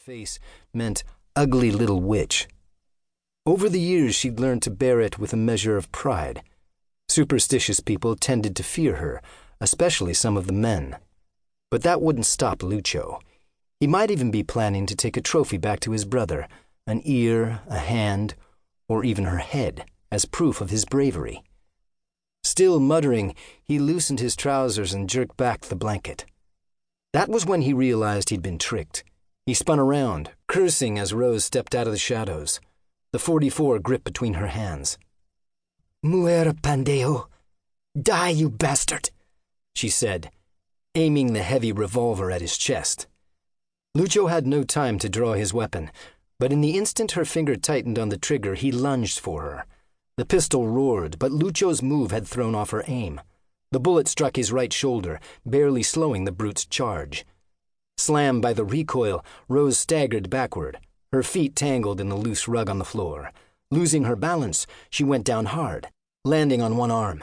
face meant ugly little witch. Over the years, she'd learned to bear it with a measure of pride. Superstitious people tended to fear her, especially some of the men. But that wouldn't stop Lucho. He might even be planning to take a trophy back to his brother, an ear, a hand, or even her head, as proof of his bravery. Still muttering, he loosened his trousers and jerked back the blanket. That was when he realized he'd been tricked. He spun around, cursing as Rose stepped out of the shadows, the .44 gripped between her hands. "Muera pendejo! Die, you bastard!" she said, aiming the heavy revolver at his chest. Lucho had no time to draw his weapon, but in the instant her finger tightened on the trigger, he lunged for her. The pistol roared, but Lucho's move had thrown off her aim. The bullet struck his right shoulder, barely slowing the brute's charge. Slammed by the recoil, Rose staggered backward, her feet tangled in the loose rug on the floor. Losing her balance, she went down hard, landing on one arm.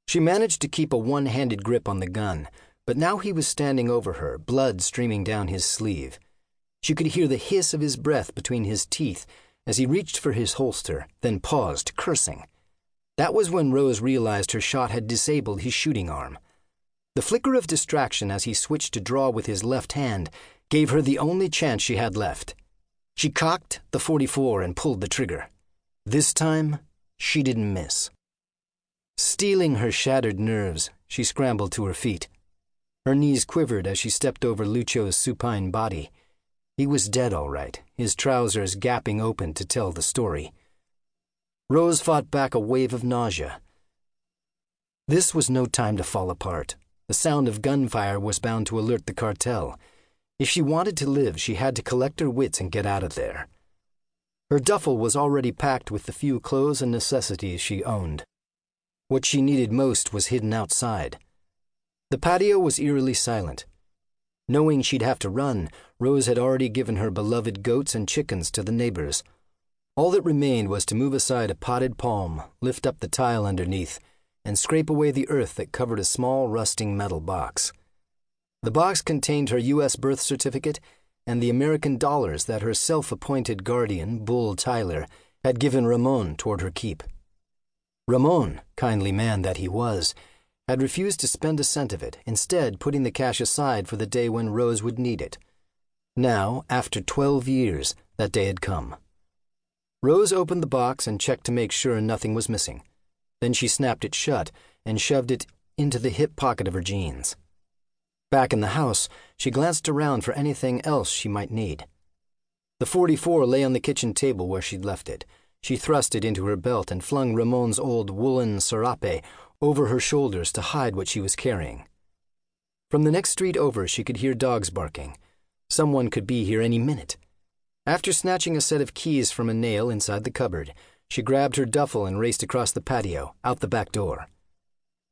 She managed to keep a one-handed grip on the gun, but now he was standing over her, blood streaming down his sleeve. She could hear the hiss of his breath between his teeth as he reached for his holster, then paused, cursing. That was when Rose realized her shot had disabled his shooting arm. The flicker of distraction as he switched to draw with his left hand gave her the only chance she had left. She cocked the .44 and pulled the trigger. This time, she didn't miss. Steeling her shattered nerves, she scrambled to her feet. Her knees quivered as she stepped over Lucho's supine body. He was dead, all right, his trousers gapping open to tell the story. Rose fought back a wave of nausea. This was no time to fall apart. The sound of gunfire was bound to alert the cartel. If she wanted to live, she had to collect her wits and get out of there. Her duffel was already packed with the few clothes and necessities she owned. What she needed most was hidden outside. The patio was eerily silent. Knowing she'd have to run, Rose had already given her beloved goats and chickens to the neighbors. All that remained was to move aside a potted palm, lift up the tile underneath, and scrape away the earth that covered a small rusting metal box. The box contained her U.S. birth certificate and the American dollars that her self-appointed guardian, Bull Tyler, had given Ramon toward her keep. Ramon, kindly man that he was, had refused to spend a cent of it, instead putting the cash aside for the day when Rose would need it. Now, after 12 years, that day had come. Rose opened the box and checked to make sure nothing was missing. Then she snapped it shut and shoved it into the hip pocket of her jeans. Back in the house, she glanced around for anything else she might need. The .44 lay on the kitchen table where she'd left it. She thrust it into her belt and flung Ramon's old woolen serape over her shoulders to hide what she was carrying. From the next street over, she could hear dogs barking. Someone could be here any minute. After snatching a set of keys from a nail inside the cupboard, she grabbed her duffel and raced across the patio, out the back door.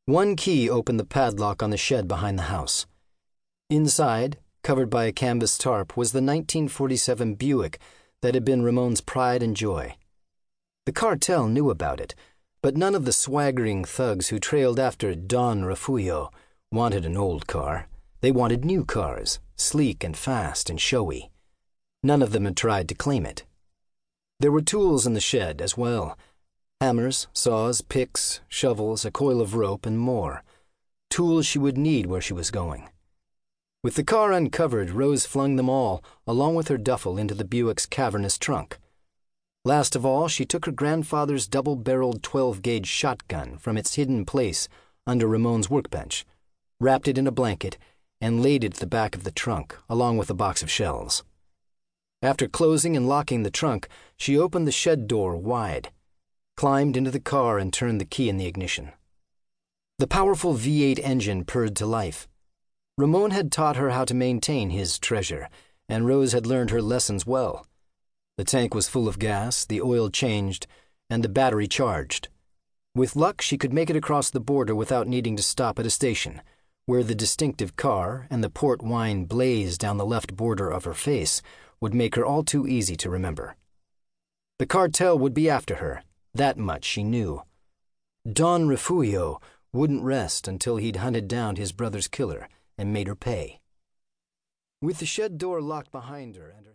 One key opened the padlock on the shed behind the house. Inside, covered by a canvas tarp, was the 1947 Buick that had been Ramon's pride and joy. The cartel knew about it, but none of the swaggering thugs who trailed after Don Refugio wanted an old car. They wanted new cars, sleek and fast and showy. None of them had tried to claim it. There were tools in the shed as well. Hammers, saws, picks, shovels, a coil of rope, and more. Tools she would need where she was going. With the car uncovered, Rose flung them all, along with her duffel, into the Buick's cavernous trunk. Last of all, she took her grandfather's double-barreled 12-gauge shotgun from its hidden place under Ramon's workbench, wrapped it in a blanket, and laid it at the back of the trunk, along with a box of shells. After closing and locking the trunk, she opened the shed door wide, climbed into the car, and turned the key in the ignition. The powerful V8 engine purred to life. Ramon had taught her how to maintain his treasure, and Rose had learned her lessons well. The tank was full of gas, the oil changed, and the battery charged. With luck, she could make it across the border without needing to stop at a station, where the distinctive car and the port wine blaze down the left border of her face would make her all too easy to remember. The cartel would be after her, that much she knew. Don Refugio wouldn't rest until he'd hunted down his brother's killer and made her pay. With the shed door locked behind her and her